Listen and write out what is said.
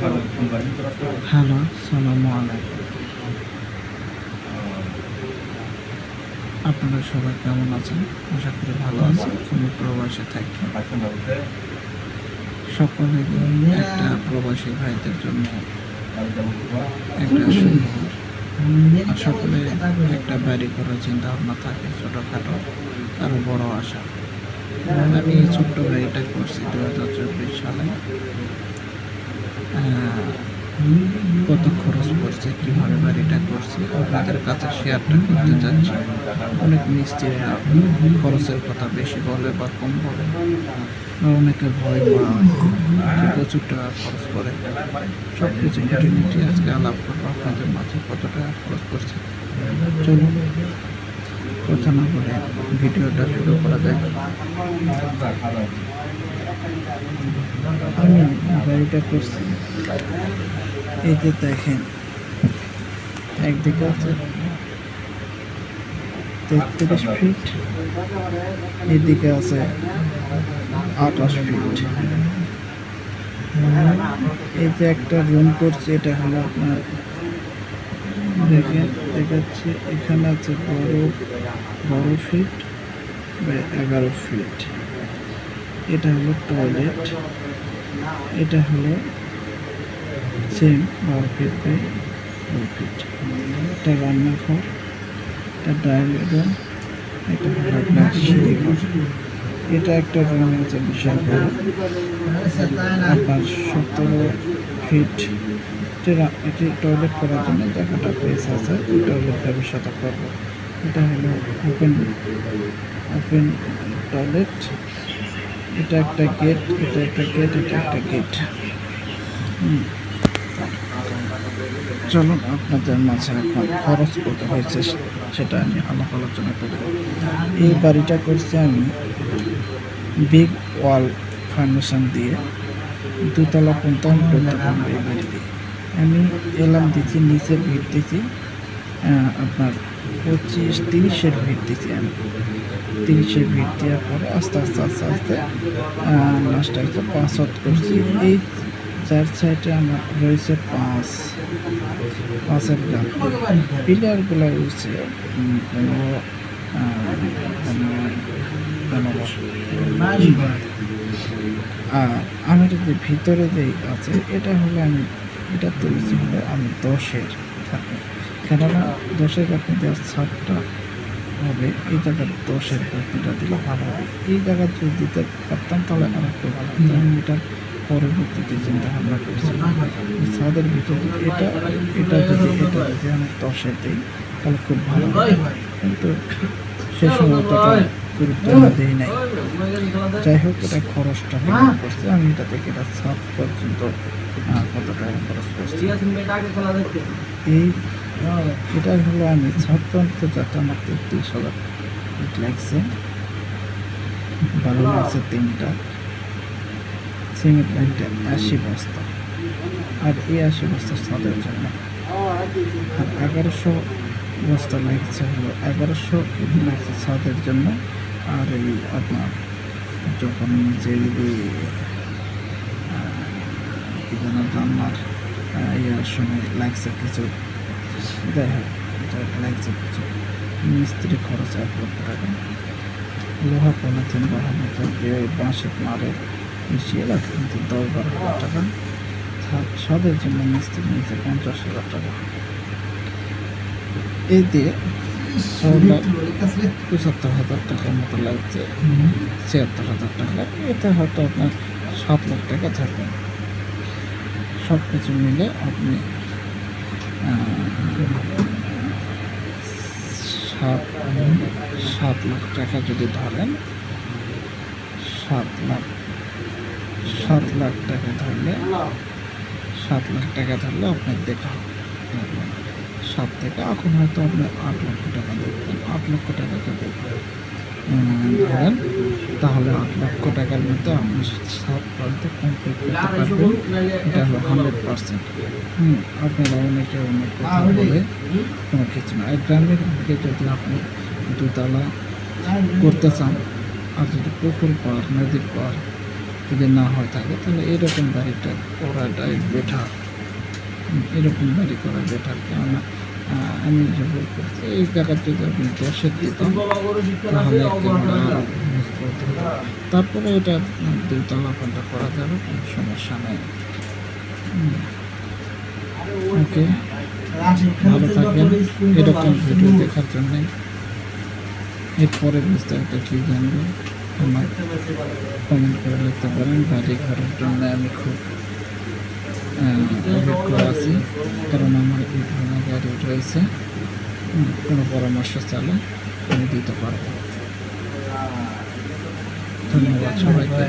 Hello, সালামু আলাইকুম। আপনারা সবাই কেমন আছেন? আশা করি ভালো আছেন। আমি প্রবাসে থাকি। সকলের একটা প্রবাসী ভাইদের জন্য একটা সুখবর। সকলে একটা বাড়ি করার চিন্তা ভাবনা থাকে, ছোটোখাটো আরও বড় আশা। আমি এই ছোট্ট বাড়িটা করছি 2024 সালে। কত খরচ পড়ছে, কীভাবে বাড়িটা করছি আপনাদের কাছে শেয়ারটা করতে চাচ্ছি। অনেক মিস্ত্রিরা খরচের কথা বেশি বলে বা কম বলে, বা অনেকে ভয় পায় যে প্রচুর টাকা খরচ করে। সব কিছু খুঁটিনাটি আজকে আলাপ করবো আপনাদের মাঝে, কত টাকা খরচ করছে। চলুন কথা না বলে ভিডিওটা শুরু করা যায়। আমি বাড়িটা করছি, এই যে দেখেন, একদিকে আছে 33 ফিট, এদিকে আছে 28 ফিট। এই যে একটা রুম করছে, এটা হলো আপনার দেখেন দেখাচ্ছি, এখানে আছে 12 ফিট বা 11 ফিট। এটা হলো টয়লেট, এটা হলো সেম 12 ফিট বাই 12 ফিট। এটা রান্নাঘর, এটা ডাইনিং রুম, এটা হলো আপনার সিঁড়ি ঘর। এটা একটা রুম আছে বিশাল বড়, আপনার 17 ফিট। এটি টয়লেট করার জন্য জায়গাটা প্লেস আছে, টয়লেট ব্যবস্থাটা করবো। এটা হলো ওপেন টয়লেট। এটা একটা গেট, এটা একটা গেট, এটা একটা গেট। চলুন আপনাদের মাঝে এখন খরচ কত হয়েছে সেটা আমি আলোচনা করি। এই বাড়িটা করছি আমি বিগ ওয়াল ফাউন্ডেশন দিয়ে, 2 তলা পর্যন্ত আমি করতে পারবো এই বাড়ি দিয়ে। আমি এলাম দিচ্ছি, নিচে ভিড় দিচ্ছি আপনার 25-30-এর ভিড় দিচ্ছি আমি। 30-এর ভিড় দেওয়ার পরে আস্তে আস্তে লাস্টে একটা 5 হাত করছি। এই 4 সাইডে আমার রয়েছে 5-এর গাঁথ। পিলারগুলো রয়েছে 15। আর আমার যে ভিতরে যে আছে, এটা হলো আমি এটা তুলেছি হলো আমি 10-এর গাঁথনি। কেননা 10-এর গাঁথনি দেওয়ার ছাদটা হবে, এই জায়গায় 10-এর গাঁথনিটা দিলে ভালো হবে। এই জায়গায় যদি দিতে পারতাম তাহলে আর একটু ভালো হতো। আমি এটা পরবর্তীতে চিন্তা ভাবনা করছি, ছাদের ভিতরে এটা যদি আমি 10-এর দিই তাহলে খুব ভালো হবে, কিন্তু সে সময় অতটা গুরুত্ব দিই নাই। যাই হোক, এটা খরচটা কেমন করছে আমি এটা থেকে এটা ছাদ পর্যন্ত কত টাকা খরচ করছি। এটা হলো আমি ছাদ পর্যন্ত যাতে আমার 33,000 লাগছে। ভালো লাগছে 3টা সিমেন্ট লাইনটা 80 বস্তা, আর এই 80 বস্তা ছাদের জন্য। আর 1100 বস্তা লাগছে হলো 1100 লাগছে ছাদের জন্য। আর এই আপনার যখন নিচে যদি কি যেন জানলার ইয়ার সময় লাগছে কিছু, যাই হোক লাগছে কিছু মিস্ত্রি খরচ 1 লক্ষ টাকা। লোহা পলিথিন বানানো থাকবে, বাঁশের মারে মিশিয়ে রাখে কিন্তু 10-12 হাজার টাকা। ছাদের জন্য মিস্ত্রি নিয়েছে 50,000 টাকা। এই দিয়ে 75,000 টাকার মতো লাগছে, 76,000 টাকা। এতে হয়তো আপনার 7 লাখ টাকা থাকবে। সব কিছু মিলে আপনি 7 লাখ টাকা যদি ধরেন, 7 লাখ টাকা ধরলে 7 লাখ টাকা ধরলে আপনার দেখা হবে 7 থেকে এখন হয়তো আপনি 8 লক্ষ টাকা দেখবেন। 8 লক্ষ টাকা যদি ধরেন তাহলে 8 লক্ষ টাকার মধ্যে আপনি 7 পর্যন্ত কমপ্লিট করতে পারবেন। এটা হলো 100%। আপনারা অনেকে অনেক কথা বলে কোনো কিছু না। আর গ্রামের দিকে যদি আপনি 2 তলা করতে চান, আর যদি পুকুর পার, নদীর পার যদি না হয়ে থাকে তাহলে এরকম গাড়িটা করাটাই বেটার। এরকম গাড়ি করা বেটার, কেননা আমি যে ভুল করছি এই জায়গায় যদি আপনি 10-এর দিতাম তাহলে একেবারে আরও মজবুত হতো। তারপরে এটা 2 তলা পর্যন্ত করা যাবে, কোনো সমস্যা নেই। ওকে, ভালো থাকবেন। এরকম ভিডিও দেখার জন্যে এরপরে বিস্তারিত কী জানবেন আমার কমেন্ট করে লিখতে পারেন। বাড়ি ঘরের জন্য আমি খুব অভিজ্ঞ আছি, কারণ আমার এই ধরনের গাড়ি রয়েছে। কোনো পরামর্শ চাইলে আমি দিতে পারবো। ধন্যবাদ সবাইকে।